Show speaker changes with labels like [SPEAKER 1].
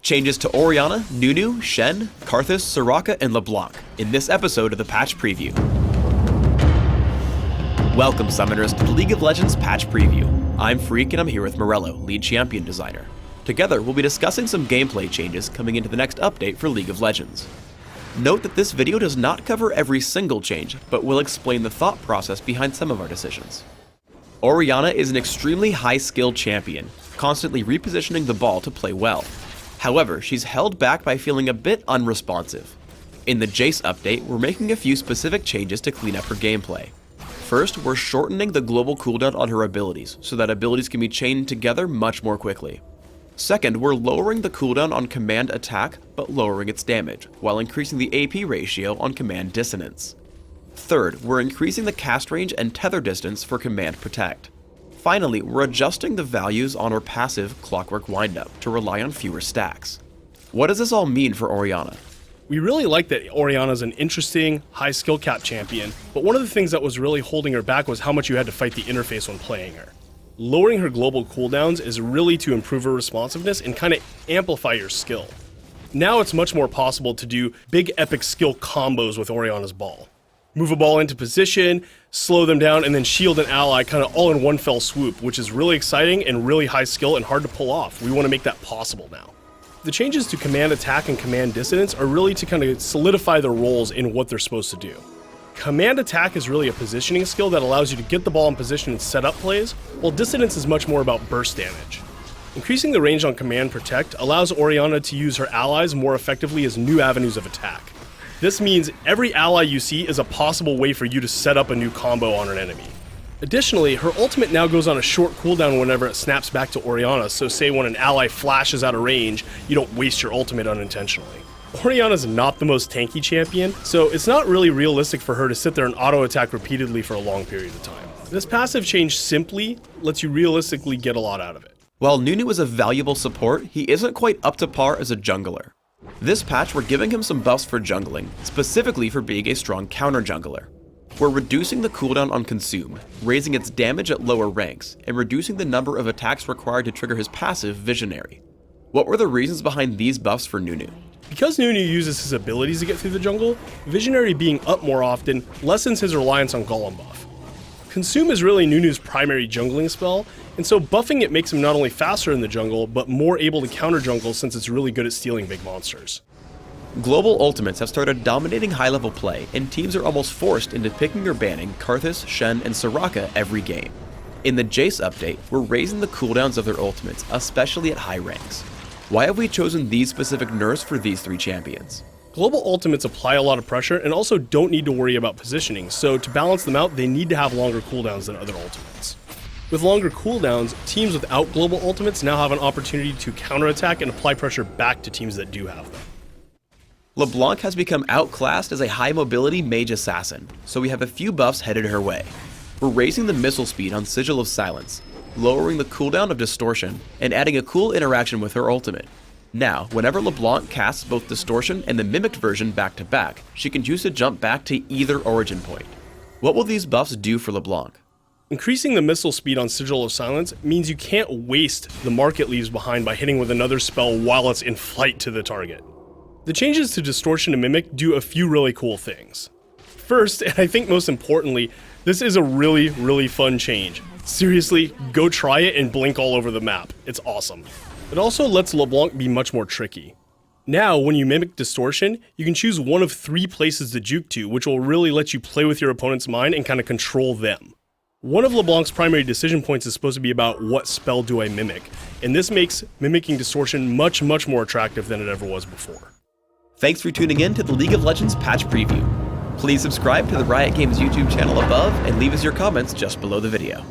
[SPEAKER 1] Changes to Orianna, Nunu, Shen, Karthus, Soraka, and LeBlanc in this episode of the Patch Preview. Welcome, Summoners, to the League of Legends Patch Preview. I'm Freak and I'm here with Morello, lead champion designer. Together, we'll be discussing some gameplay changes coming into the next update for League of Legends. Note that this video does not cover every single change, but will explain the thought process behind some of our decisions. Orianna is an extremely high-skilled champion, constantly repositioning the ball to play well. However, she's held back by feeling a bit unresponsive. In the Jayce update, we're making a few specific changes to clean up her gameplay. First, we're shortening the global cooldown on her abilities, so that abilities can be chained together much more quickly. Second, we're lowering the cooldown on command attack, but lowering its damage, while increasing the AP ratio on command dissonance. Third, we're increasing the cast range and tether distance for command protect. Finally, we're adjusting the values on her passive Clockwork Windup to rely on fewer stacks. What does this all mean for Orianna?
[SPEAKER 2] We really like that Orianna is an interesting, high skill cap champion, but one of the things that was really holding her back was how much you had to fight the interface when playing her. Lowering her global cooldowns is really to improve her responsiveness and kind of amplify your skill. Now it's much more possible to do big epic skill combos with Orianna's ball. Move a ball into position, slow them down, and then shield an ally kind of all in one fell swoop, which is really exciting and really high skill and hard to pull off. We want to make that possible now. The changes to command attack and command dissonance are really to kind of solidify their roles in what they're supposed to do. Command attack is really a positioning skill that allows you to get the ball in position and set up plays, while dissonance is much more about burst damage. Increasing the range on command protect allows Orianna to use her allies more effectively as new avenues of attack. This means every ally you see is a possible way for you to set up a new combo on an enemy. Additionally, her ultimate now goes on a short cooldown whenever it snaps back to Orianna, so say when an ally flashes out of range, you don't waste your ultimate unintentionally. Orianna's not the most tanky champion, so it's not really realistic for her to sit there and auto-attack repeatedly for a long period of time. This passive change simply lets you realistically get a lot out of it.
[SPEAKER 1] While Nunu is a valuable support, he isn't quite up to par as a jungler. This patch, we're giving him some buffs for jungling, specifically for being a strong counter jungler. We're reducing the cooldown on Consume, raising its damage at lower ranks, and reducing the number of attacks required to trigger his passive Visionary. What were the reasons behind these buffs for Nunu?
[SPEAKER 2] Because Nunu uses his abilities to get through the jungle, Visionary being up more often lessens his reliance on Golem buff. Consume is really Nunu's primary jungling spell, and so buffing it makes him not only faster in the jungle, but more able to counter jungle since it's really good at stealing big monsters.
[SPEAKER 1] Global ultimates have started dominating high-level play, and teams are almost forced into picking or banning Karthus, Shen, and Soraka every game. In the Jayce update, we're raising the cooldowns of their ultimates, especially at high ranks. Why have we chosen these specific nerfs for these three champions?
[SPEAKER 2] Global ultimates apply a lot of pressure and also don't need to worry about positioning, so to balance them out, they need to have longer cooldowns than other ultimates. With longer cooldowns, teams without global ultimates now have an opportunity to counterattack and apply pressure back to teams that do have them.
[SPEAKER 1] LeBlanc has become outclassed as a high-mobility mage assassin, so we have a few buffs headed her way. We're raising the missile speed on Sigil of Silence, lowering the cooldown of Distortion, and adding a cool interaction with her ultimate. Now, whenever LeBlanc casts both Distortion and the mimicked version back-to-back, she can choose to jump back to either origin point. What will these buffs do for LeBlanc?
[SPEAKER 2] Increasing the missile speed on Sigil of Silence means you can't waste the mark it leaves behind by hitting with another spell while it's in flight to the target. The changes to Distortion and Mimic do a few really cool things. First, and I think most importantly, this is a really fun change. Seriously, go try it and blink all over the map. It's awesome. It also lets LeBlanc be much more tricky. Now, when you mimic Distortion, you can choose one of 3 places to juke to, which will really let you play with your opponent's mind and kind of control them. One of LeBlanc's primary decision points is supposed to be about what spell do I mimic, and this makes mimicking Distortion much more attractive than it ever was before.
[SPEAKER 1] Thanks for tuning in to the League of Legends Patch Preview. Please subscribe to the Riot Games YouTube channel above and leave us your comments just below the video.